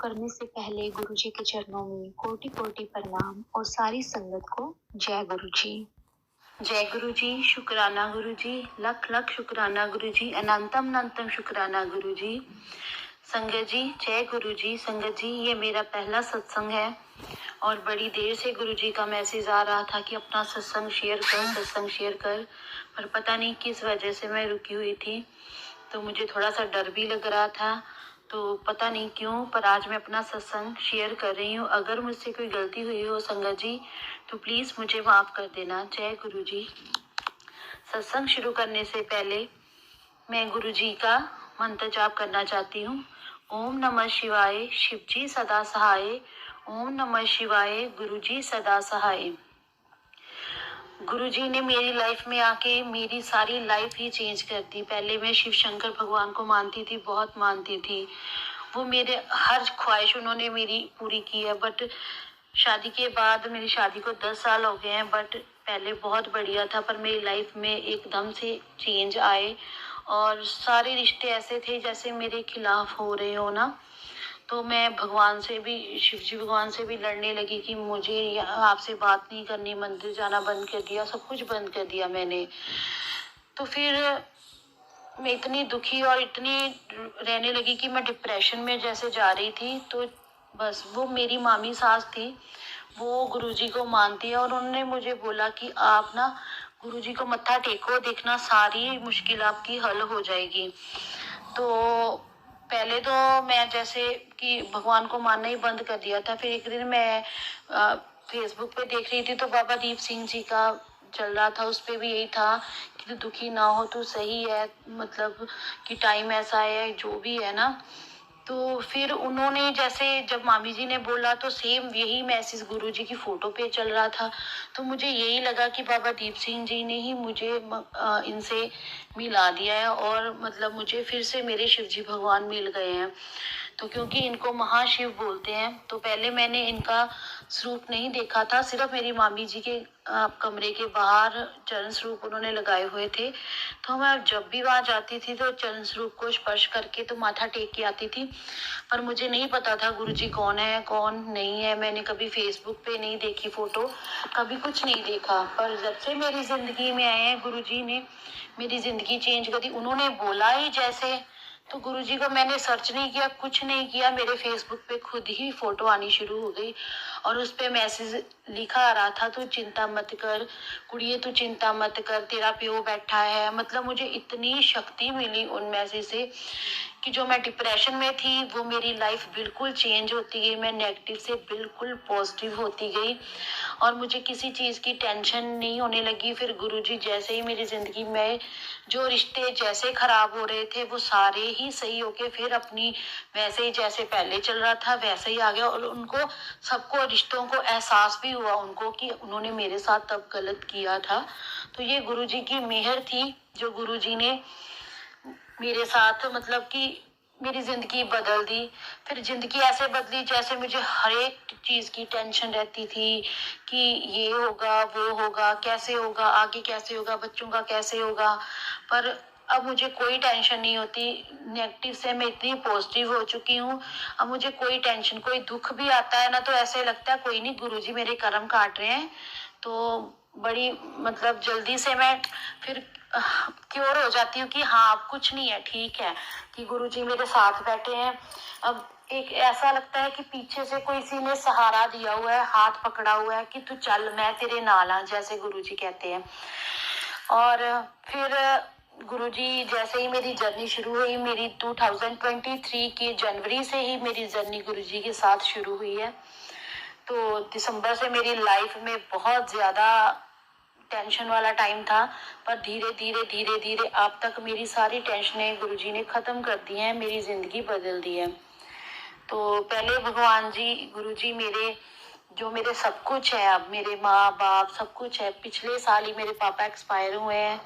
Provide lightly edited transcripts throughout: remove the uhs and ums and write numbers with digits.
करने से पहले गुरुजी के चरणों में कोटि कोटि प्रणाम और सारी संगत को जय गुरुजी। जय गुरुजी, शुक्राना गुरुजी, लख लख शुक्राना गुरुजी, अनंतम अनंतम शुक्राना गुरुजी। संगत जी जय गुरुजी। संगत जी ये मेरा पहला सत्संग है और बड़ी देर से गुरुजी का मैसेज आ रहा था कि अपना सत्संग शेयर कर, पर पता नहीं किस वजह से मैं रुकी हुई थी, तो मुझे थोड़ा सा डर भी लग रहा था, तो पता नहीं क्यों, पर आज मैं अपना सत्संग शेयर कर रही हूँ। अगर मुझसे कोई गलती हुई हो संगत जी तो प्लीज़ मुझे माफ़ कर देना। जय गुरुजी। सत्संग शुरू करने से पहले मैं गुरुजी का मंत्र जाप करना चाहती हूँ। ओम नमः शिवाय, शिवजी सदा सहाय। ओम नमः शिवाय, गुरुजी सदा सहाय। गुरुजी ने मेरी लाइफ में आके मेरी सारी लाइफ ही चेंज कर दी। पहले मैं शिव शंकर भगवान को मानती थी, बहुत मानती थी। वो मेरे हर ख्वाहिश उन्होंने मेरी पूरी की है। बट शादी के बाद, मेरी शादी को 10 साल हो गए हैं, बट पहले बहुत बढ़िया था, पर मेरी लाइफ में एकदम से चेंज आए और सारे रिश्ते ऐसे थे जैसे मेरे खिलाफ हो रहे हो ना। तो मैं भगवान से भी, शिव जी भगवान से भी लड़ने लगी कि मुझे आपसे बात नहीं करनी, मंदिर जाना बंद कर दिया, सब कुछ बंद कर दिया मैंने। तो फिर मैं इतनी दुखी और इतनी रहने लगी कि मैं डिप्रेशन में जैसे जा रही थी। तो बस वो मेरी मामी सास थी, वो गुरुजी को मानती है और उन्होंने मुझे बोला कि आप ना गुरुजी को मत्था टेको, देखना सारी मुश्किल आपकी हल हो जाएगी। तो पहले तो मैं जैसे कि भगवान को मानना ही बंद कर दिया था। फिर एक दिन मैं फेसबुक पे देख रही थी तो बाबा दीप सिंह जी का चल रहा था, उस पे भी यही था कि तू दुखी ना हो, तू सही है, मतलब कि टाइम ऐसा है जो भी है ना। तो फिर उन्होंने जैसे जब मामी जी ने बोला तो सेम यही मैसेज गुरुजी की फोटो पे चल रहा था। तो मुझे यही लगा कि बाबा दीप सिंह जी ने ही मुझे इनसे मिला दिया है और मतलब मुझे फिर से मेरे शिव जी भगवान मिल गए हैं। तो क्योंकि इनको महाशिव बोलते हैं, तो पहले मैंने इनका स्वरूप नहीं देखा था, सिर्फ मेरी मामी जी के कमरे के बाहर चरण स्वरूप उन्होंने लगाए हुए थे। तो मैं जब भी वहां जाती थी तो चरण स्वरूप को स्पर्श करके तो माथा टेक के आती थी। पर मुझे नहीं पता था गुरुजी कौन है कौन नहीं है। मैंने कभी फेसबुक पे नहीं देखी फोटो, कभी कुछ नहीं देखा। पर जब से मेरी जिंदगी में आए हैं गुरुजी ने मेरी जिंदगी चेंज कर दी। उन्होंने बोला ही जैसे, तो गुरुजी को मैंने सर्च नहीं किया, कुछ नहीं किया, मेरे फेसबुक पे खुद ही फोटो आनी शुरू हो गई और उस पे मैसेज लिखा आ रहा था, तू चिंता मत कर कुड़िए, तू चिंता मत कर, तेरा प्यो बैठा है। मतलब मुझे इतनी शक्ति मिली उन मैसेज से कि जो मैं डिप्रेशन में थी वो मेरी लाइफ बिल्कुल चेंज होती गई। मैं नेगेटिव से बिल्कुल पॉजिटिव होती गई और मुझे किसी चीज की टेंशन नहीं होने लगी। फिर गुरुजी जैसे ही मेरी जिंदगी में जो रिश्ते जैसे खराब हो रहे थे वो सारे ही सही होके फिर अपनी वैसे ही जैसे पहले चल रहा था वैसे ही आ गया। और उनको सबको, रिश्तों को एहसास भी हुआ उनको कि उन्होंने मेरे साथ तब गलत किया था। तो ये गुरुजी की मेहर थी जो गुरुजी ने मेरे साथ, मतलब कि मेरी जिंदगी बदल दी। फिर जिंदगी ऐसे बदली जैसे मुझे हर एक चीज की टेंशन रहती थी कि ये होगा वो होगा, कैसे होगा आगे, कैसे होगा बच्चों का, कैसे होगा। पर अब मुझे कोई टेंशन नहीं होती। नेगेटिव से मैं इतनी पॉजिटिव हो चुकी हूँ। अब मुझे कोई टेंशन, कोई दुख भी आता है ना तो ऐसे लगता है कोई नहीं, गुरुजी मेरे कर्म काट रहे हैं। तो बड़ी, मतलब जल्दी से मैं फिर क्योर हो जाती हूँ कि हाँ अब कुछ नहीं है, ठीक है कि गुरुजी मेरे साथ बैठे हैं। अब एक ऐसा लगता है कि पीछे से कोई किसी ने सहारा दिया हुआ है, हाथ पकड़ा हुआ है कि तू चल, मैं तेरे नाल हाँ, जैसे गुरुजी कहते हैं। और फिर गुरुजी जैसे ही मेरी जर्नी शुरू हुई, मेरी 2023 की जनवरी से ही मेरी जर्नी गुरुजी के साथ शुरू हुई है। तो दिसंबर से मेरी लाइफ में बहुत ज्यादा टेंशन वाला टाइम था, पर धीरे धीरे धीरे धीरे अब तक मेरी सारी टेंशनें गुरुजी ने खत्म कर दी हैं, मेरी जिंदगी बदल दी है। तो पहले भगवान जी, गुरुजी मेरे, जो मेरे सब कुछ है, अब मेरे माँ बाप सब कुछ है। पिछले साल ही मेरे पापा एक्सपायर हुए हैं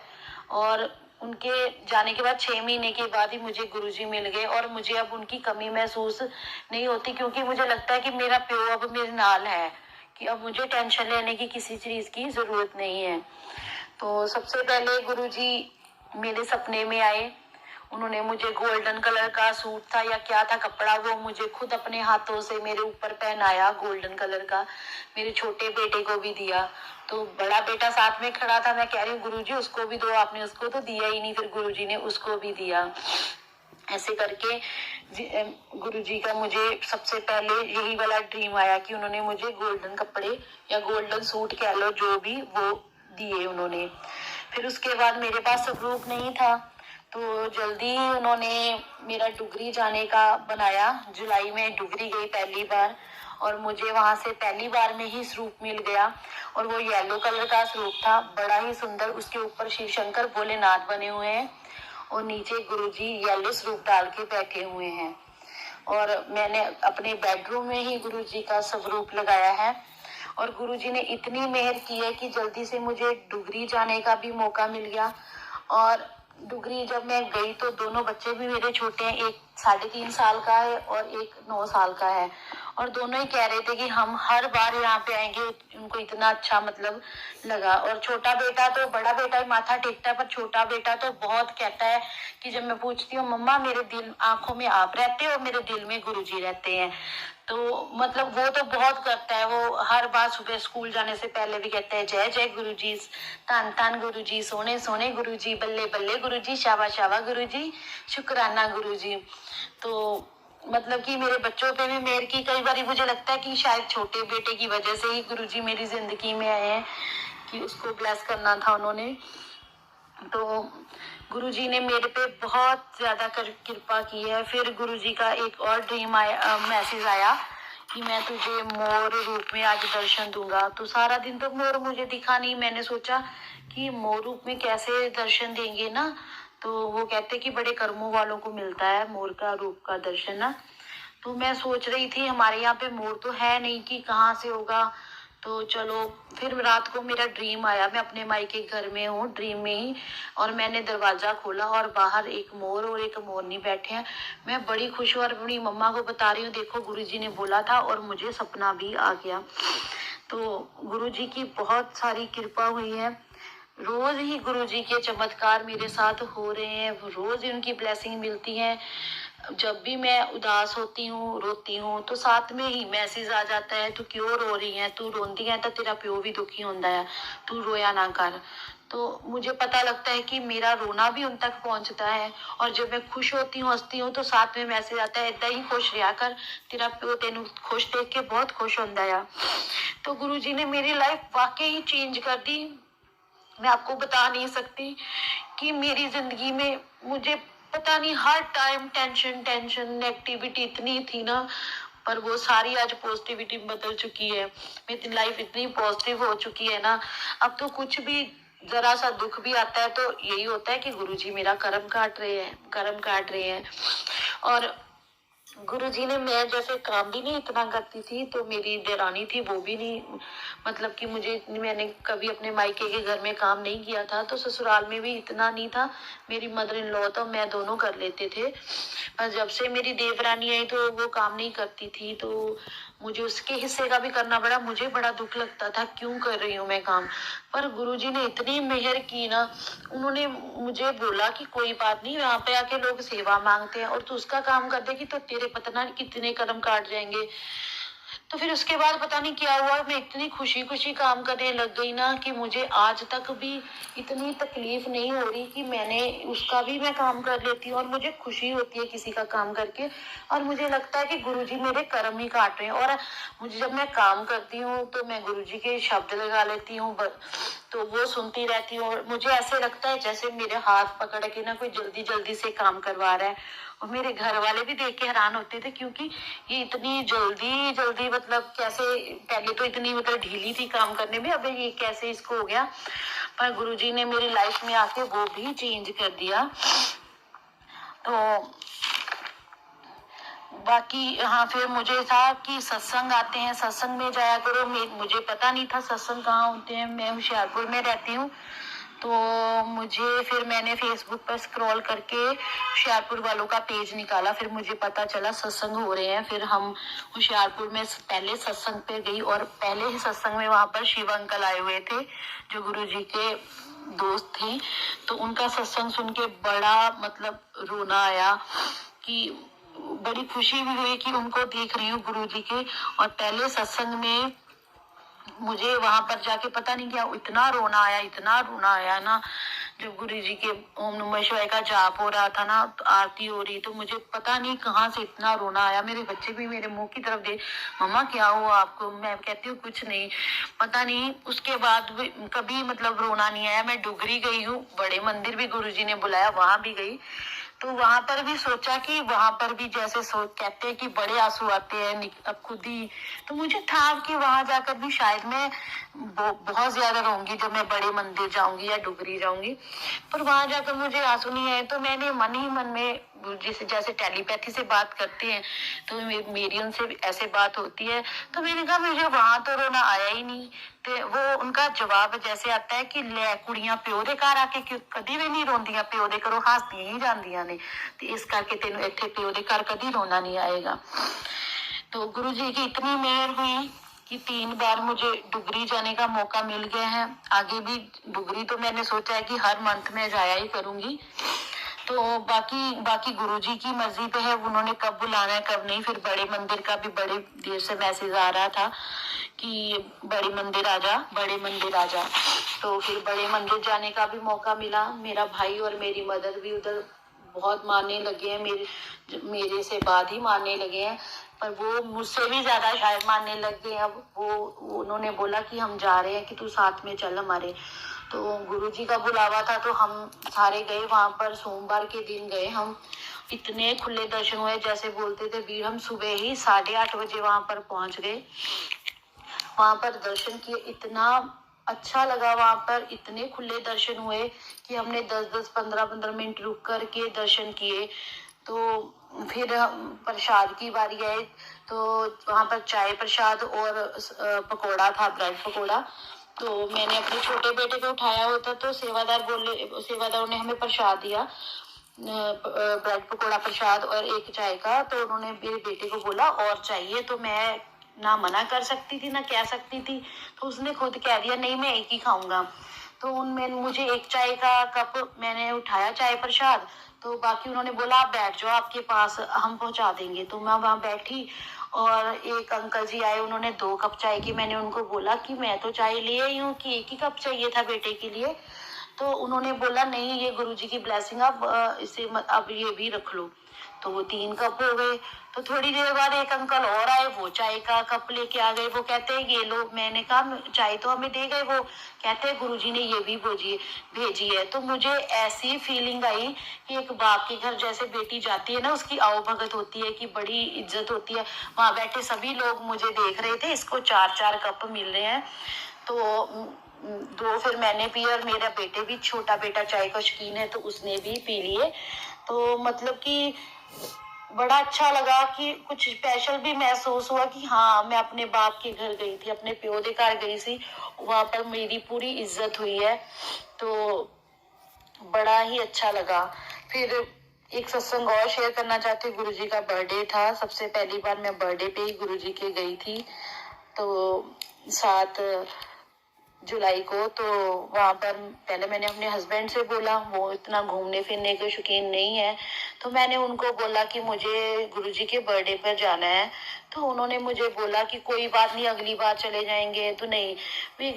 और उनके जाने के बाद 6 महीने के बाद ही मुझे गुरुजी मिल गए और मुझे अब उनकी कमी महसूस नहीं होती, क्योंकि मुझे लगता है कि मेरा प्यो अब मेरे नाल है, कि अब मुझे टेंशन लेने की किसी चीज की जरूरत नहीं है। तो सबसे पहले गुरुजी मेरे सपने में आए। उन्होंने मुझे गोल्डन कलर का सूट था या क्या था कपड़ा, वो मुझे खुद अपने हाथों से मेरे ऊपर पहनाया गोल्डन कलर का, मेरे छोटे बेटे को भी दिया। तो बड़ा बेटा साथ में खड़ा था, मैं कह रही हूँ गुरुजी उसको भी दो, आपने उसको तो दिया ही नहीं, फिर गुरुजी ने उसको भी दिया। ऐसे करके गुरुजी का मुझे सबसे पहले यही वाला ड्रीम आया कि उन्होंने मुझे गोल्डन कपड़े या गोल्डन सूट कह लो जो भी, वो दिए उन्होंने। फिर उसके बाद मेरे पास स्वरूप नहीं था, तो जल्दी ही उन्होंने मेरा डुगरी जाने का बनाया। जुलाई में डुगरी गई पहली बार, और मुझे वहां से पहली बार में ही स्वरूप मिल गया, और वो येलो कलर का स्वरूप था, बड़ा ही सुंदर। उसके ऊपर शिव शंकर भोलेनाथ बने हुए हैं और नीचे गुरुजी येलो स्वरूप डाल के बैठे हुए हैं। और मैंने अपने बेडरूम में ही गुरुजी का स्वरूप लगाया है। और गुरुजी ने इतनी मेहर की है कि जल्दी से मुझे डुगरी जाने का भी मौका मिल गया। और डुगरी जब मैं गई तो दोनों बच्चे भी मेरे छोटे हैं, एक 3.5 साल का है और एक 9 साल का है, और दोनों ही कह रहे थे कि हम हर बार यहाँ पे आएंगे। उनको इतना अच्छा मतलब लगा। और छोटा बेटा तो, बड़ा बेटा ही माथा टेकता है, पर छोटा बेटा तो बहुत कहता है कि जब मैं पूछती हूँ मम्मा मेरे दिल आंखों में आप रहते हो, मेरे दिल में गुरुजी रहते हैं, तो मतलब वो तो बहुत करता है। वो हर बार सुबह स्कूल जाने से पहले भी कहता है जय जय गुरुजी, धन धन गुरुजी, सोने सोने गुरुजी, बल्ले बल्ले गुरुजी, शाबा शाबा गुरुजी, शुक्राना गुरुजी। तो मतलब कि मेरे बच्चों पे भी मेहर की। कई बार मुझे लगता है कि शायद छोटे बेटे की वजह से ही गुरुजी मेरी जिंदगी में आए हैं, कि उसको ब्लेस करना था उन्होंने। तो गुरुजी ने मेरे पे बहुत ज्यादा कृपा की है। फिर गुरुजी का एक और ड्रीम आया, मैसेज आया कि मैं तुझे मोर रूप में आज दर्शन दूंगा। तो सारा दिन तो मोर मुझे दिखा नहीं, मैंने सोचा कि मोर रूप में कैसे दर्शन देंगे ना, तो वो कहते कि बड़े कर्मों वालों को मिलता है मोर का रूप का दर्शन ना। तो मैं सोच रही थी हमारे यहाँ पे मोर तो है नहीं, कि कहाँ से होगा। तो चलो, फिर रात को मेरा ड्रीम आया, मैं अपने मायके घर में हूँ ड्रीम में ही, और मैंने दरवाजा खोला और बाहर एक मोर और एक मोरनी बैठे हैं। मैं बड़ी खुश हूँ और अपनी मम्मा को बता रही हूँ, देखो गुरुजी ने बोला था, और मुझे सपना भी आ गया। तो गुरुजी की बहुत सारी कृपा हुई है। रोज ही गुरुजी के चमत्कार मेरे साथ हो रहे हैं, रोज उनकी ब्लेसिंग मिलती है। जब भी मैं उदास होती हूँ, रोती हूँ, तो साथ में ही मैसेज आ जाता है, तू क्यों रो रही है, तू रोंदी है तो तेरा प्यो भी दुखी होता है, तू रोया ना कर। तो मुझे पता लगता है कि मेरा रोना भी उन तक पहुंचता है। और जब मैं खुश होती हूँ, हंसती हूँ, तो साथ में मैसेज आता है, इतना ही खुश रहा कर, तेरा प्यो तेन खुश देख के बहुत खुश होता है। तो गुरुजी ने मेरी लाइफ वाकई ही चेंज कर दी। मैं आपको बता नहीं सकती कि मेरी जिंदगी में मुझे पता नहीं हर टाइम टेंशन टेंशन नेगेटिविटी इतनी थी ना, पर वो सारी आज पॉजिटिविटी में बदल चुकी है। मेरी लाइफ इतनी पॉजिटिव हो चुकी है ना, अब तो कुछ भी जरा सा दुख भी आता है तो यही होता है कि गुरुजी मेरा कर्म काट रहे हैं, कर्म काट रहे हैं। और गुरुजी ने, मैं जैसे काम भी नहीं इतना करती थी, तो मेरी देरानी थी वो भी नहीं, मतलब कि मैंने कभी अपने मायके के घर में काम नहीं किया था, तो ससुराल में भी इतना नहीं था। मेरी मदर इन लॉ तो मैं दोनों कर लेते थे, पर जब से मेरी देवरानी आई तो वो काम नहीं करती थी, तो मुझे उसके हिस्से का भी करना पड़ा। मुझे बड़ा दुख लगता था, क्यों कर रही हूँ मैं काम। पर गुरुजी ने इतनी मेहर की ना, उन्होंने मुझे बोला कि कोई बात नहीं, यहाँ पे आके लोग सेवा मांगते हैं और तू उसका काम कर देगी तो तेरे पता ना कितने कर्म काट जाएंगे। तो फिर उसके बाद पता नहीं क्या हुआ, मैं इतनी खुशी खुशी काम करने लग गई ना, कि मुझे आज तक भी इतनी तकलीफ नहीं हो रही, कि मैंने उसका भी मैं काम कर लेती हूँ और मुझे खुशी होती है किसी का काम करके। और मुझे लगता है कि गुरुजी मेरे कर्म ही काट रहे हैं। और मुझे, जब मैं काम करती हूँ तो मैं गुरुजी के शब्द लगा लेती हूँ, तो वो सुनती रहती हूँ, और मुझे ऐसे लगता है जैसे मेरे हाथ पकड़ के ना कोई जल्दी जल्दी से काम करवा रहा है। और मेरे घर वाले भी देख के हैरान होते थे, क्योंकि ये इतनी जल्दी जल्दी, मतलब कैसे, पहले तो इतनी मतलब ढीली थी काम करने में, अब ये कैसे इसको हो गया। पर गुरुजी ने मेरी लाइफ में आके वो भी चेंज कर दिया। तो बाकी हाँ, फिर मुझे था कि सत्संग आते हैं, सत्संग में जाया करो। मुझे पता नहीं था सत्संग कहाँ होते हैं, मैं होशियारपुर में रहती हूँ, तो मुझे फिर मैंने फेसबुक पर स्क्रॉल करके होशियारपुर वालों का पेज निकाला, फिर मुझे पता चला सत्संग हो रहे हैं। फिर हम होशियारपुर में पहले सत्संग पे गई, और पहले ही सत्संग में वहां पर शिव अंकल आए हुए थे जो गुरुजी के दोस्त थे। तो उनका सत्संग सुन के बड़ा मतलब रोना आया, कि बड़ी खुशी भी हुई कि उनको देख रही हूँ गुरुजी के। और पहले सत्संग में मुझे वहां पर जाके पता नहीं क्या इतना रोना आया, इतना रोना आया ना। जब गुरु जी के ओम नमः शिवाय का जाप हो रहा था ना, तो आरती हो रही, तो मुझे पता नहीं कहाँ से इतना रोना आया। मेरे बच्चे भी मेरे मुंह की तरफ देख, मम्मा क्या हुआ आपको? मैं कहती हूँ कुछ नहीं। पता नहीं उसके बाद भी कभी मतलब रोना नहीं आया। मैं डुगरी गई हूँ, बड़े मंदिर भी गुरु जी ने बुलाया, वहां भी गई। तो वहां पर भी सोचा कि वहां पर भी जैसे कहते हैं कि बड़े आंसू आते हैं अब खुद ही। तो मुझे था कि वहां जाकर भी शायद मैं बहुत ज्यादा रहूंगी जब मैं बड़े मंदिर जाऊंगी या डुगरी जाऊंगी, पर वहां जाकर मुझे आंसू नहीं आए। तो मैंने मन ही मन में, जैसे जैसे टेलीपैथी से बात करते हैं तो मेरी उनसे ऐसे बात होती है, तो मैंने कहा मुझे वहां तो रोना आया ही नहीं। तो वो उनका जवाब जैसे आता है कि ले कुड़ियां प्यो दे घर आके क्यों कदी भी नहीं रोंदियां, प्यो दे करो हसदियां ही जांदियां ने, तो इस करके तेन इत्थे प्यो दे घर कदी रोना नहीं आएगा। तो गुरु जी की इतनी मेहर हुई कि 3 बार मुझे डुगरी जाने का मौका मिल गया है। आगे भी डुगरी तो मैंने सोचा है कि हर मंथ में जाया ही करूंगी। तो बाकी बाकी गुरुजी की मर्जी पे है, उन्होंने कब बुलाना है कब नहीं। फिर बड़े मंदिर का भी बड़े देर से मैसेज आ रहा था कि बड़े मंदिर आ जा, बड़े मंदिर आ जा। तो फिर बड़े मंदिर जाने का भी मौका मिला। मेरा भाई और मेरी मदर भी उधर बहुत मानने लगे हैं, मेरे से बाद ही मानने लगे हैं, पर वो मुझसे भी ज्यादा शायद मानने लग गए। अब वो उन्होंने बोला कि हम जा रहे हैं कि तू साथ में चल हमारे। तो गुरुजी का बुलावा था तो हम सारे गए वहां पर। सोमवार के दिन गए हम, इतने खुले दर्शन हुए जैसे बोलते थे वीर। हम सुबह ही 8:30 बजे वहां पर पहुंच गए। वहां पर दर्शन किए, इतना अच्छा लगा। वहां पर इतने खुले दर्शन हुए कि हमने 10-10 15-15 मिनट रुक कर के दर्शन किए। तो फिर प्रसाद की बारी आई, तो वहां पर चाय प्रसाद और पकोड़ा था, ब्रेड पकोड़ा। तो मैंने अपने छोटे बेटे को उठाया होता, तो सेवादार ने हमें प्रसाद दिया, ब्रेड पकोड़ा प्रसाद और एक चाय का। तो उन्होंने मेरे बेटे को बोला और चाहिए, तो मैं ना मना कर सकती थी ना कह सकती थी। तो उसने खुद कह दिया नहीं मैं एक ही खाऊंगा। तो उनमें मुझे एक चाय का कप मैंने उठाया चाय प्रसाद, तो बाकी उन्होंने बोला आप बैठ जाओ आपके पास हम पहुंचा देंगे। तो मैं वहां बैठी, और एक अंकल जी आए, उन्होंने 2 कप चाय की। मैंने उनको बोला कि मैं तो चाय ले आई हूँ, कि एक ही कप चाहिए था बेटे के लिए। तो उन्होंने बोला नहीं ये गुरुजी की ब्लेसिंग, अब इसे अब ये भी रख लो। तो वो 3 कप हो गए। तो थोड़ी देर बाद एक अंकल और आए, वो चाय का कप लेके आ गए। वो कहते हैं ये लो। मैंने कहा चाय तो हमें दे गए। वो कहते हैं गुरुजी ने ये भी भेजी है। तो मुझे ऐसी फीलिंग आई कि एक बाप के घर जैसे बेटी जाती है ना, उसकी आओ भगत होती है, कि बड़ी इज्जत होती है। वहां बैठे सभी लोग मुझे देख रहे थे, इसको 4-4 कप मिल रहे हैं। तो 2 फिर मैंने पी, और मेरा बेटे भी, छोटा बेटा चाय का शौकीन है तो उसने भी पी लिए। तो मतलब कि बड़ा अच्छा लगा कि कुछ स्पेशल भी महसूस हुआ कि हाँ मैं अपने बाप के घर गई थी, अपने प्यो के घर गई थी, वहां पर मेरी पूरी इज्जत हुई है। तो बड़ा ही अच्छा लगा। फिर एक सत्संग और शेयर करना चाहती हूँ। गुरुजी का बर्थडे था, सबसे पहली बार मैं बर्थडे पे ही गुरुजी के गई थी। तो 7 जुलाई को। तो वहां पर पहले मैंने अपने हस्बैंड से बोला, वो इतना घूमने फिरने के शौकीन नहीं है। तो मैंने उनको बोला कि मुझे गुरुजी के बर्थडे पर जाना है। तो उन्होंने मुझे बोला कि कोई बात नहीं अगली बार चले जाएंगे। तो नहीं,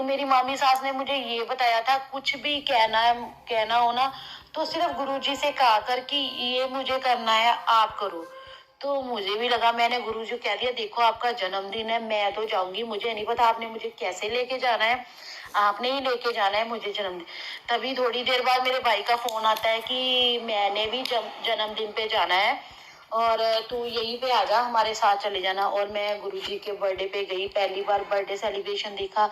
मेरी मामी सास ने मुझे ये बताया था कुछ भी कहना हो ना, तो सिर्फ गुरुजी से कहा कर कि ये मुझे करना है आप करो। तो मुझे भी लगा, मैंने गुरुजी को कह दिया देखो आपका जन्मदिन है, मैं तो जाऊंगी, मुझे नहीं पता आपने मुझे कैसे लेके जाना है, आपने ही लेके जाना है मुझे जन्मदिन। तभी थोड़ी देर बाद मेरे भाई का फोन आता है कि मैंने भी जन्मदिन पे जाना है, और तू यहीं पे आ जा, हमारे साथ चले जाना। और मैं गुरुजी के बर्थडे पे गई, पहली बार बर्थडे सेलिब्रेशन देखा,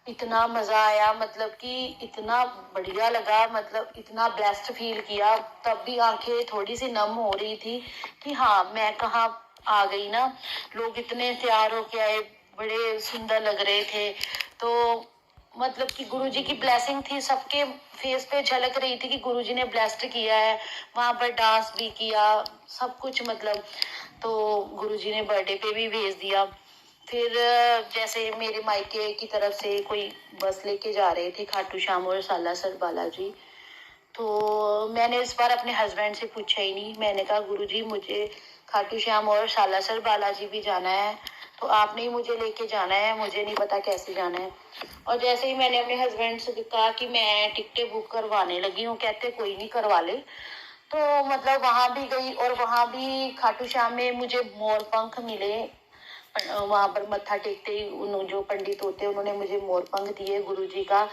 इतना मजा आया, मतलब कि इतना बढ़िया लगा, मतलब इतना ब्लेस्ड फील किया। तब भी आंखें थोड़ी सी नम हो रही थी कि हाँ मैं कहाँ आ गई ना। लोग इतने तैयार होके आए, बड़े सुंदर लग रहे थे। तो मतलब कि गुरुजी की ब्लेसिंग थी, सबके फेस पे झलक रही थी कि गुरुजी ने ब्लेस्ड किया है। वहां पर डांस भी किया, सब कुछ मतलब। तो गुरुजी ने बर्थडे पे भी भेज दिया। फिर जैसे मेरे मायके की तरफ से कोई बस लेके जा रहे थे खाटू श्याम और सालासर बालाजी। तो मैंने इस बार अपने हस्बैंड से पूछा ही नहीं। मैंने कहा गुरुजी मुझे खाटू श्याम और सालासर बालाजी भी जाना है, तो आपने ही मुझे लेके जाना है, मुझे नहीं पता कैसे जाना है। और जैसे ही मैंने अपने हस्बैंड से कहा कि मैं टिकटें बुक करवाने लगी हूँ, कहते कोई नहीं, करवा ले। तो मतलब वहां भी गई और वहां भी खाटू श्याम में मुझे मोर पंख मिले। वहां पर मत्था टेकते ही उन जो पंडित होते हैं उन्होंने मुझे मोर पंख दिए गुरुजी का।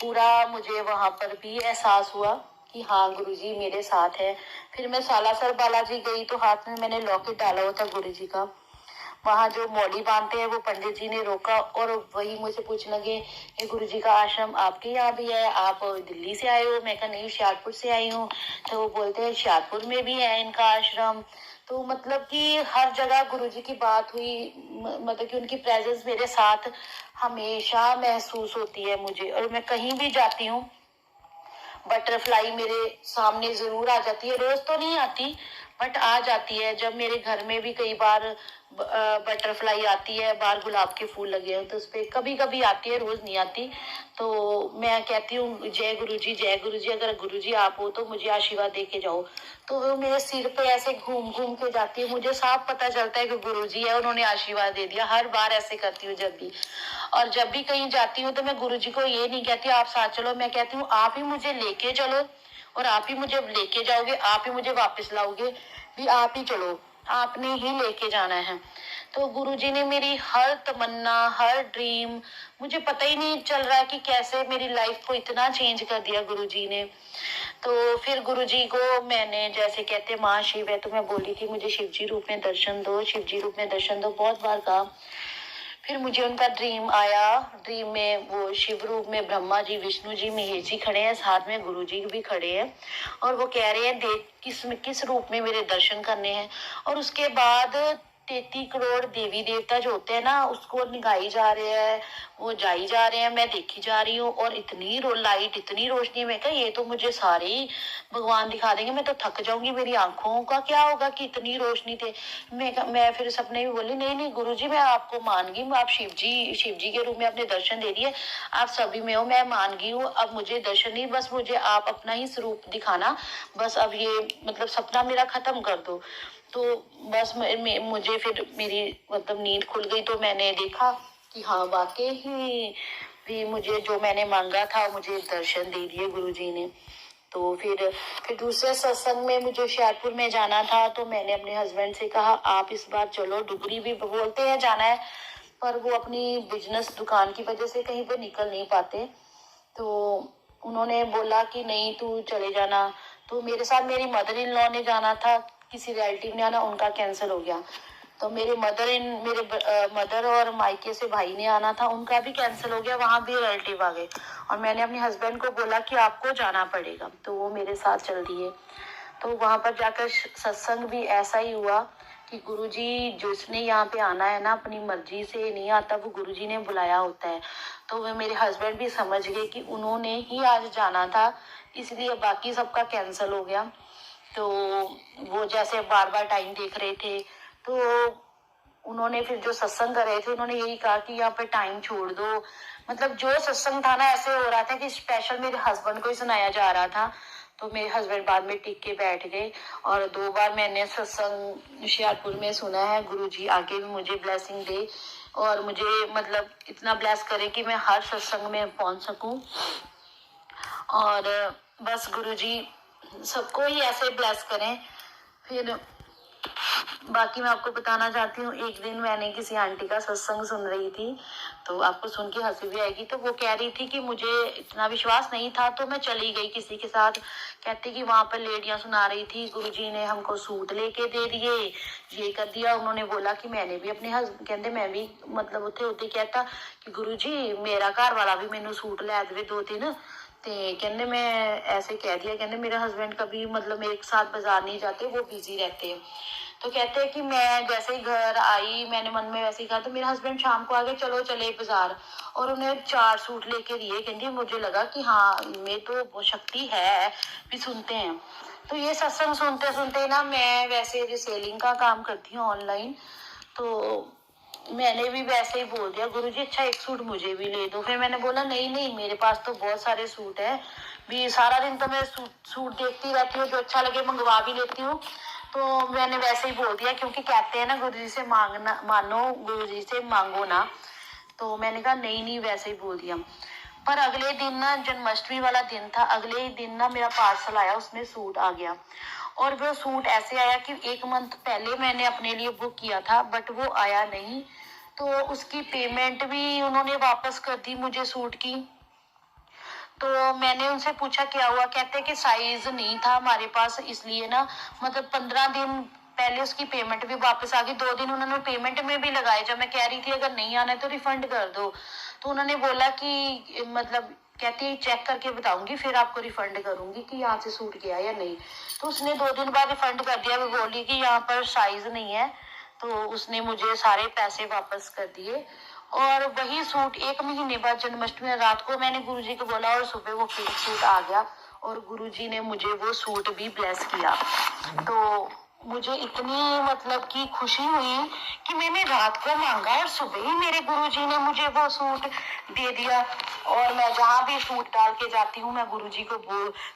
पूरा मुझे वहां पर भी एहसास हुआ कि हाँ गुरुजी मेरे साथ है। फिर मैं सालासर बालाजी गई तो हाथ में मैंने लॉकेट डाला हुआ था गुरुजी का। वहां जो मौली बांधते हैं वो पंडित जी ने रोका और वही मुझे पूछने लगे, ये गुरुजी का आश्रम आपके यहाँ भी है, आप दिल्ली से आए हो? मैं कहा नहीं, होशियारपुर से आई हूँ। तो वो बोलते हैं होशियारपुर में भी है इनका आश्रम। तो मतलब कि हर जगह गुरुजी की बात हुई, मतलब कि उनकी प्रेजेंस मेरे साथ हमेशा महसूस होती है मुझे। और मैं कहीं भी जाती हूँ, बटरफ्लाई मेरे सामने जरूर आ जाती है। रोज तो नहीं आती बट आ जाती है। जब मेरे घर में भी कई बार बटरफ्लाई आती है, बाहर गुलाब के फूल लगे हैं तो उस पर कभी कभी आती है, रोज नहीं आती। तो मैं कहती हूँ जय गुरुजी, जय गुरुजी, अगर गुरुजी आप हो तो मुझे आशीर्वाद दे के जाओ। तो वो मेरे सिर पे ऐसे घूम घूम के जाती है, मुझे साफ पता चलता है कि गुरुजी है, उन्होंने आशीर्वाद दे दिया। हर बार ऐसे करती हूँ जब भी। और जब भी कहीं जाती हूँ तो मैं गुरुजी को ये नहीं कहती आप साथ चलो, मैं कहती हूँ आप ही मुझे लेके चलो और आप ही मुझे लेके जाओगे, आप ही मुझे वापस लाओगे, भी आप ही चलो, आपने ही लेके जाना है। तो गुरुजी ने मेरी हर तमन्ना, हर ड्रीम, मुझे पता ही नहीं चल रहा कि कैसे मेरी लाइफ को इतना चेंज कर दिया गुरुजी ने। तो फिर गुरुजी को मैंने, जैसे कहते हैं माँ शिव है, तो मैं बोली थी मुझे शिवजी रूप में दर्शन दो, शिवजी रूप में दर्शन दो, बहुत बार कहा। फिर मुझे उनका ड्रीम आया। ड्रीम में वो शिव रूप में ब्रह्मा जी, विष्णु जी, महेश जी खड़े हैं, साथ में गुरु जी भी खड़े हैं और वो कह रहे हैं देख किस रूप में मेरे दर्शन करने हैं। और उसके बाद 33 करोड़ देवी देवता जो होते हैं ना, उसको निगाई जा रहे हैं, वो जाई जा रहे हैं, मैं देखी जा रही हूँ। और इतनी लाइट, इतनी रोशनी, मैं कहा ये तो मुझे सारे ही भगवान दिखा देंगे, मैं तो थक जाऊंगी, मेरी आंखों का क्या होगा कि इतनी रोशनी थे। मैं फिर सपने में बोली नहीं नहीं गुरुजी, मैं आपको मान गई, आप शिव जी के रूप में अपने दर्शन दे दिए, आप सभी में हो, मैं मान गई हूँ, अब मुझे दर्शन नहीं, बस मुझे आप अपना ही स्वरूप दिखाना, बस अब ये मतलब सपना मेरा खत्म कर दो। तो बस मुझे फिर मेरी मतलब नींद खुल गई। तो मैंने देखा कि हाँ वाकई ही भी मुझे जो मैंने मांगा था मुझे दर्शन दे दिए गुरुजी ने। तो फिर दूसरे सत्संग में मुझे होशियारपुर में जाना था। तो मैंने अपने हस्बैंड से कहा आप इस बार चलो, डुगरी भी बोलते हैं जाना है पर वो अपनी बिजनेस दुकान की वजह से कहीं पर निकल नहीं पाते। तो उन्होंने बोला कि नहीं तू चले जाना। तो मेरे साथ मेरी मदर इन लॉ ने जाना था, किसी रिलेटिव ने आना, उनका कैंसिल हो गया। तो मेरे मदर और मायके से भाई ने आना था, उनका भी कैंसिल हो गया, वहां भी रिलेटिव आ गए। और मैंने अपने हस्बैंड को बोला कि आपको जाना पड़ेगा, तो वो मेरे साथ चल दिए। तो वहां पर जाकर सत्संग भी ऐसा ही हुआ कि गुरुजी जिसने यहाँ पे आना है ना, अपनी मर्जी से नहीं आता, वो गुरुजी ने बुलाया होता है। तो वे मेरे हस्बैंड भी समझ गए कि उन्होंने ही आज जाना था, इसलिए बाकी सबका कैंसिल हो गया। तो वो जैसे बार बार टाइम देख रहे थे, तो उन्होंने फिर जो सत्संग कर रहे थे उन्होंने यही कहा कि यहाँ पे टाइम छोड़ दो। मतलब जो सत्संग था ना, ऐसे हो रहा था कि स्पेशल मेरे हस्बैंड को ही सुनाया जा रहा था। तो मेरे हस्बैंड बाद में टिक के बैठ गए। और 2 बार मैंने सत्संग होशियारपुर में सुना है। गुरुजी आगे भी मुझे ब्लेसिंग दे और मुझे मतलब इतना ब्लेस करे कि मैं हर सत्संग में पहुंच सकूं। और बस गुरुजी सबको ही ऐसे ब्लेस करें। फिर बाकी मैं आपको बताना चाहती हूँ, एक दिन मैंने किसी आंटी का सत्संग सुन रही थी, तो आपको सुन के हंसी भी आएगी। तो वो कह रही थी कि मुझे इतना विश्वास नहीं था तो मैं चली गई किसी के साथ। कहती कि वहां पर लेडियां सुना रही थी, गुरुजी ने हमको सूट लेके दे दिए, ये कर दिया। उन्होंने बोला कि मैंने भी अपने हस्बैंड, कहते मैं भी मतलब उत्थे होते कहता कि गुरुजी मेरा घर वाला भी मैनू सूट लै देवे 2-3। ते कहते मैं ऐसे कह दिया, कहते मेरे हस्बैंड कभी मतलब मेरे साथ बाजार नहीं जाते, वो बिजी रहते हैं। तो कहते हैं कि मैं जैसे ही घर आई, मैंने मन में वैसे ही कहा, तो मेरे हस्बैंड शाम को आगे चलो चले बाजार, और उन्हें 4 सूट लेके दिए। कहती मुझे लगा कि हाँ इनमें तो वो शक्ति है, भी सुनते हैं। तो ये सत्संग सुनते सुनते ना, मैं वैसे रिसेलिंग का काम करती हूँ ऑनलाइन, तो मैंने भी वैसे ही बोल दिया, गुरुजी अच्छा एक सूट मुझे भी ले दो। फिर मैंने बोला नहीं नहीं, मेरे पास तो बहुत सारे सूट है, भी सारा दिन तो मैं सूट देखती रहती हूँ, जो अच्छा लगे मंगवा भी लेती हूँ। तो मैंने वैसे ही बोल दिया, क्योंकि कहते हैं ना गुरुजी से मांगना मानो, गुरुजी से मांगो ना। तो मैंने कहा नहीं नहीं, वैसे ही बोल दिया। पर अगले दिन ना, जन्माष्टमी वाला दिन था, अगले ही दिन ना मेरा पार्सल आया, उसमें सूट आ गया। और वो सूट ऐसे आया कि 1 मंथ पहले मैंने अपने लिए बुक किया था, बट वो आया नहीं। तो उसकी पेमेंट भी उन्होंने वापस कर दी मुझे सूट की। तो मैंने उनसे पूछा क्या हुआ, कहते कि साइज नहीं था हमारे पास, इसलिए ना, मतलब 15 दिन पहले उसकी पेमेंट भी वापस आ गई। 2 दिन उन्होंने पेमेंट में भी लगाए, जब मैं कह रही थी अगर नहीं आना है तो रिफंड कर दो। तो उन्होंने बोला कि मतलब, कहती चेक करके बताऊंगी फिर आपको रिफंड करूंगी कि यहाँ से सूट गया या नहीं। तो उसने 2 दिन बाद रिफंड कर दिया। वो बोली कि यहाँ पर साइज नहीं है, तो उसने मुझे सारे पैसे वापस कर दिए। और वही सूट 1 महीने बाद जन्माष्टमी रात को मैंने गुरुजी को बोला, और सुबह वो पिंक सूट आ गया, और गुरुजी ने मुझे वो सूट भी ब्लेस किया। तो मुझे इतनी मतलब कि खुशी हुई कि मैंने रात को मांगा और सुबह ही मेरे गुरुजी ने मुझे वो सूट दे दिया। और मैं जहाँ भी सूट डाल के जाती हूँ, मैं गुरुजी को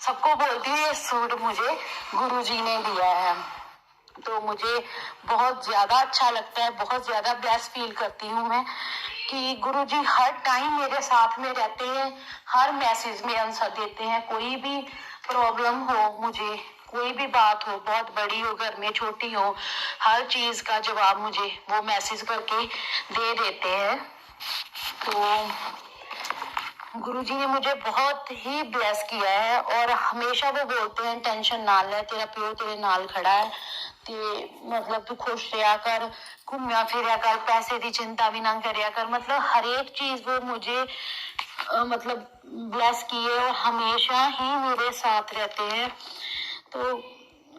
सबको बोलती हूँ ये सूट मुझे गुरुजी ने दिया है। तो मुझे बहुत ज्यादा अच्छा लगता है, बहुत ज्यादा ब्लेस फील करती हूँ मैं कि गुरुजी हर टाइम मेरे साथ में रहते हैं, हर मैसेज में आंसर देते हैं। कोई भी प्रॉब्लम हो, मुझे कोई भी बात हो, बहुत बड़ी हो घर में, छोटी हो, हर चीज का जवाब मुझे वो मैसेज करके दे देते हैं। तो गुरुजी ने मुझे बहुत ही ब्लेस किया है, और हमेशा वो बोलते हैं टेंशन ना ले, तेरा प्यो तेरे नाल खड़ा है, ते मतलब तू खुश रहा कर, घूमया फिरया कर, पैसे की चिंता भी ना करया कर। मतलब हर एक चीज वो मुझे मतलब ब्लेस किए, और हमेशा ही मेरे साथ रहते हैं। तो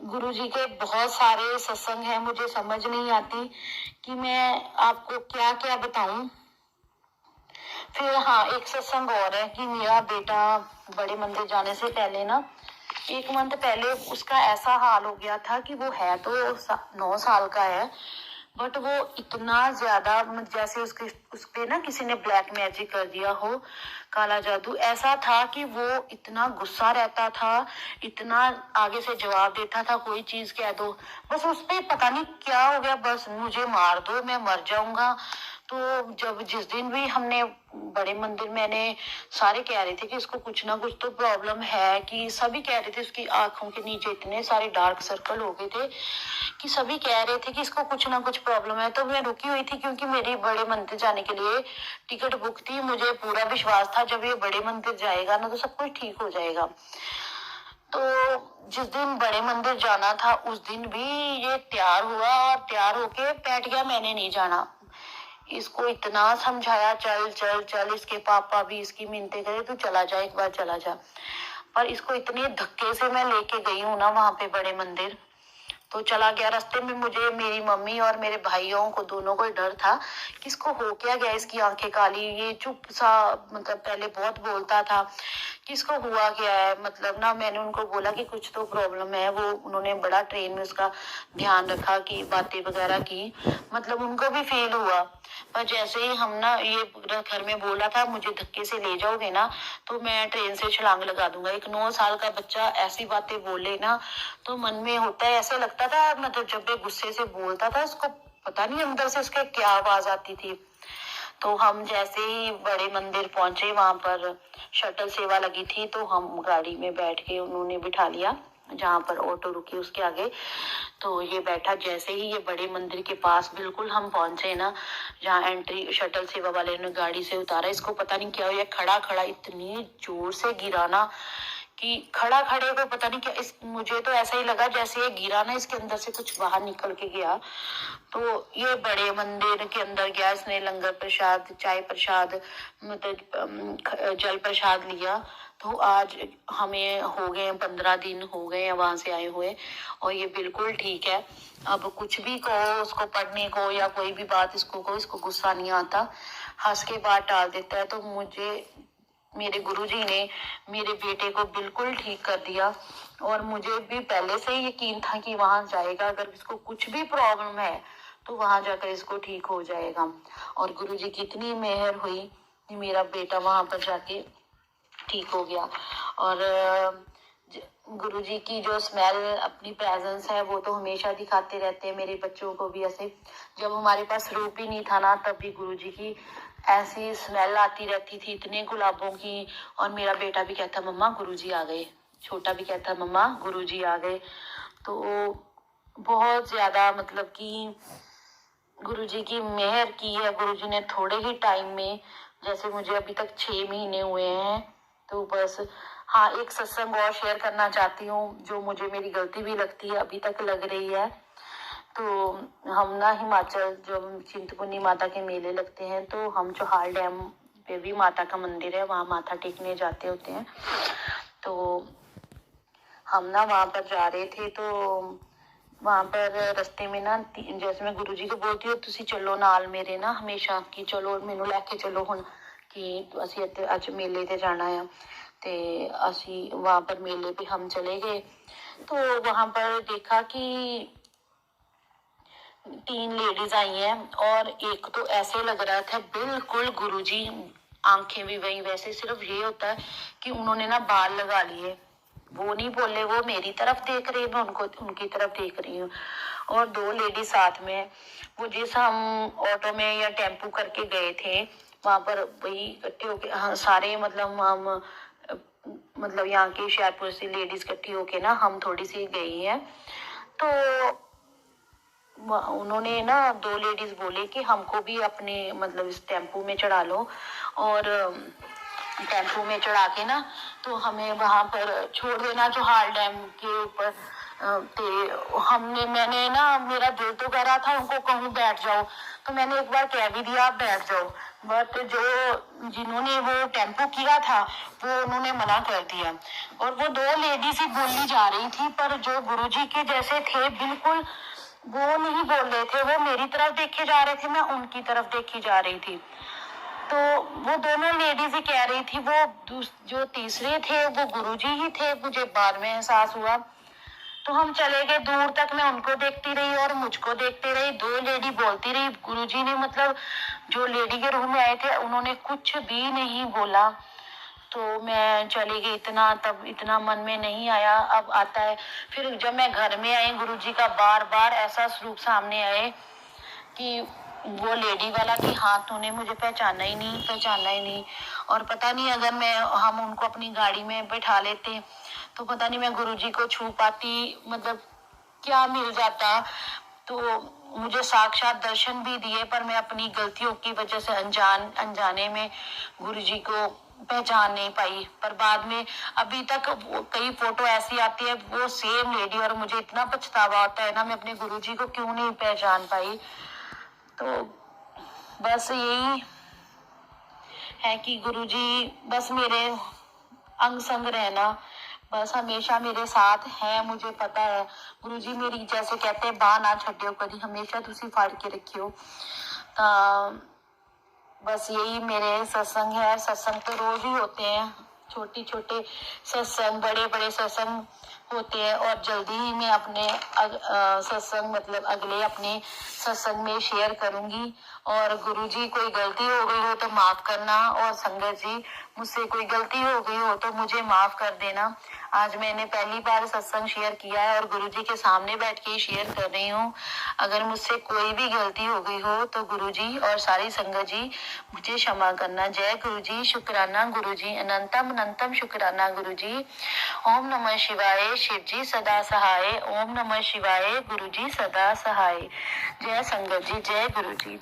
गुरुजी के बहुत सारे सत्संग हैं, मुझे समझ नहीं आती कि मैं आपको क्या क्या बताऊं। फिर हाँ, एक सत्संग और है कि मेरा बेटा बड़े मंदिर जाने से पहले ना, 1 मंथ पहले उसका ऐसा हाल हो गया था कि वो है तो 9 साल का है, बट वो इतना ज्यादा जैसे उस पे ना किसी ने ब्लैक मैजिक कर दिया हो, काला जादू ऐसा था कि वो इतना गुस्सा रहता था, इतना आगे से जवाब देता था, कोई चीज कह दो बस उस पे पता नहीं क्या हो गया, बस मुझे मार दो मैं मर जाऊंगा। तो जब जिस दिन भी हमने बड़े मंदिर, मैंने सारे कह रहे थे कि इसको कुछ ना कुछ तो प्रॉब्लम है, कि सभी कह रहे थे उसकी आंखों के नीचे इतने सारे डार्क सर्कल हो गए थे कि सभी कह रहे थे कि इसको कुछ ना कुछ प्रॉब्लम है। तो मैं रुकी हुई थी क्योंकि मेरी बड़े मंदिर जाने के लिए टिकट बुक थी। मुझे पूरा विश्वास था जब ये बड़े मंदिर जाएगा ना तो सब कुछ ठीक हो जाएगा। तो जिस दिन बड़े मंदिर जाना था उस दिन भी ये तैयार हुआ और तैयार होके बैठ गया, मैंने नहीं जाना। इसको इतना समझाया चल चल चल, इसके पापा भी इसकी मिन्नतें करे तू चला जा, एक बार चला जा, पर इसको इतने धक्के से मैं लेके गई हूँ ना वहां पे बड़े मंदिर, तो चला गया। रास्ते में मुझे मेरी मम्मी और मेरे भाइयों को दोनों को डर था कि इसको हो क्या गया, इसकी आंखें काली, ये चुप सा, मतलब पहले बहुत बोलता था, किसको हुआ क्या है। मतलब ना मैंने उनको बोला कि कुछ तो प्रॉब्लम है, वो उन्होंने बड़ा ट्रेन में उसका ध्यान रखा कि बातें वगैरह की, मतलब उनको भी फील हुआ। पर जैसे ही हम ना ये घर में बोला था मुझे धक्के से ले जाओगे ना तो मैं ट्रेन से छलांग लगा दूंगा। एक 9 साल का बच्चा ऐसी बातें बोले ना तो मन में होता है, ऐसे लगता था, मतलब जब वो गुस्से से बोलता था उसको पता नहीं अंदर से उसके क्या आवाज आती थी। तो हम जैसे ही बड़े मंदिर पहुंचे वहां पर शटल सेवा लगी थी, तो हम गाड़ी में बैठ के उन्होंने बिठा लिया जहां पर ऑटो रुकी उसके आगे। तो ये बैठा, जैसे ही ये बड़े मंदिर के पास बिल्कुल हम पहुंचे ना, जहाँ एंट्री शटल सेवा वाले ने गाड़ी से उतारा, इसको पता नहीं क्या हुआ, खड़ा खड़ा इतनी जोर से गिरा ना कि खड़ा खड़े को पता नहीं क्या, इस मुझे तो ऐसा ही लगा जैसे ये गिरा ना इसके अंदर से कुछ बाहर निकल के गया। तो ये बड़े मंदिर के अंदर गया, इसने लंगर प्रसाद, चाय प्रसाद, मतलब जल प्रसाद लिया। तो आज हमें हो गए 15 दिन हो गए हैं वहां से आए हुए, और ये बिल्कुल ठीक है। अब कुछ भी कहो उसको, पढ़ने को या कोई भी बात इसको कहो, इसको गुस्सा नहीं आता, हंस के बात टाल देता है। तो मुझे मेरे गुरुजी ने मेरे बेटे को बिल्कुल ठीक कर दिया, और मुझे भी पहले से ही यकीन था कि वहां जाएगा, अगर इसको कुछ भी प्रॉब्लम है तो वहां जाकर इसको ठीक हो जाएगा। और गुरुजी की इतनी मेहर हुई कि मेरा बेटा वहां पर जाके ठीक हो गया। और गुरुजी की जो स्मेल, अपनी प्रेजेंस है, वो तो हमेशा दिखाते रहते हैं मेरे बच्चों को भी। ऐसे जब हमारे पास रूप ही नहीं था ना, तब भी गुरुजी की ऐसी स्मेल आती रहती थी, इतने गुलाबों की। और मेरा बेटा भी कहता मम्मा गुरुजी आ गए, छोटा भी कहता मम्मा गुरुजी आ गए। तो बहुत ज्यादा मतलब कि गुरुजी की मेहर की है। गुरुजी ने थोड़े ही टाइम में, जैसे मुझे अभी तक 6 महीने हुए हैं, तो बस हाँ, एक सत्संग और शेयर करना चाहती हूँ, जो मुझे मेरी गलती भी लगती है, अभी तक लग रही है। तो हम ना हिमाचल, जो चिंतपूर्णी माता के मेले लगते हैं, तो हम चौहाल डैम पे भी माता का मंदिर है, वहाँ माथा टेकने जाते होते हैं। तो हम ना वहाँ पर जा रहे थे, तो वहां पर रस्ते में ना, जैसे मैं गुरुजी को बोलती हूँ तुसी चलो नाल मेरे ना हमेशा, कि चलो मैनू लैके चलो हुण, कि असी अज मेले ते जाना है। ते असी वहां पर मेले पे हम चले गए। तो वहां पर देखा कि 3 लेडीज आई हैं, और एक तो ऐसे लग रहा था बिल्कुल गुरुजी, आंखें भी वही, वैसे सिर्फ ये होता है कि उन्होंने ना बाल लगा लिए, वो नहीं बोले, वो मेरी तरफ देख रही है, मैं उनको उनकी तरफ देख रही हूँ। और 2 लेडी साथ में, वो जिस हम ऑटो में या टेम्पू करके गए थे, वहां पर वही इकट्ठे होके, हाँ, सारे मतलब हम मतलब यहाँ की शेरपुर से लेडीज इकट्ठी होके ना, हम थोड़ी सी गई हैं। तो उन्होंने ना 2 लेडीज बोले कि हमको भी अपने मतलब इस टेम्पू में चढ़ा लो, और टेम्पू में चढ़ा के ना तो हमें वहां पर छोड़ देना, चौहाल डैम के ऊपर। मैंने ना, मेरा दिल तो कह रहा था उनको कहूँ बैठ जाओ, तो मैंने एक बार कह भी दिया आप बैठ जाओ, बट जिन्होंने वो टेम्पो किया था वो उन्होंने मना कर दिया। और वो 2 लेडीज ही बोली जा रही थी, पर जो गुरुजी के जैसे थे बिल्कुल, वो नहीं बोल रहे थे, वो मेरी तरफ देखे जा रहे थे, मैं उनकी तरफ देखी जा रही थी। तो वो दोनों लेडीज ही कह रही थी, वो जो तीसरे थे वो गुरुजी ही थे, मुझे बाद में एहसास हुआ। तो हम चले गए दूर तक, मैं उनको देखती रही और मुझको देखती रही, 2 लेडी बोलती रही। गुरुजी ने मतलब जो लेडी के रूम में आए थे उन्होंने कुछ भी नहीं बोला। तो मैं चली गई, इतना तब इतना मन में नहीं आया, अब आता है। फिर जब मैं घर में आई, गुरुजी का बार बार ऐसा स्वरूप सामने आए कि वो लेडी वाला, कि हाँ तूने मुझे पहचाना ही नहीं, पहचाना ही नहीं। और पता नहीं, अगर हम उनको अपनी गाड़ी में बैठा लेते तो पता नहीं मैं गुरुजी को छू पाती, मतलब क्या मिल जाता। तो मुझे साक्षात दर्शन भी दिए, पर मैं अपनी गलतियों की वजह से अनजाने में गुरुजी को पहचान नहीं पाई। पर बाद में अभी तक कई फोटो ऐसी आती है वो सेम लेडी, और मुझे इतना पछतावा होता है ना, मैं अपने गुरुजी को क्यों नहीं पहचान पाई। तो बस यही है कि गुरुजी बस मेरे अंग संग रहना, बस हमेशा मेरे साथ है। मुझे पता है गुरुजी मेरी, जैसे कहते हैं बाह ना छड्डियो कदी, हमेशा तुसी फाड़ के रखियो। बस यही मेरे सत्संग है। सत्संग तो रोज ही होते हैं, छोटे छोटे सत्संग, बड़े बड़े सत्संग होते हैं। और जल्दी ही मैं अपने सत्संग मतलब अगले अपने सत्संग में शेयर करूंगी। और गुरुजी कोई गलती हो गई हो तो माफ करना, और संगत जी मुझसे कोई गलती हो गई हो तो मुझे माफ कर देना। आज मैंने पहली बार सत्संग शेयर किया है और गुरुजी के सामने बैठ के शेयर कर रही हूँ। अगर मुझसे कोई भी गलती हो गई हो तो गुरुजी और सारी संगत जी मुझे क्षमा करना। जय गुरुजी, शुक्राना गुरुजी, अनंतम अनंतम शुक्राना गुरुजी। ओम नमः शिवाय, शिव जी सदा सहाय। ओम नमः शिवाय, गुरुजी सदा सहाय। जय संगत जी, जय गुरुजी।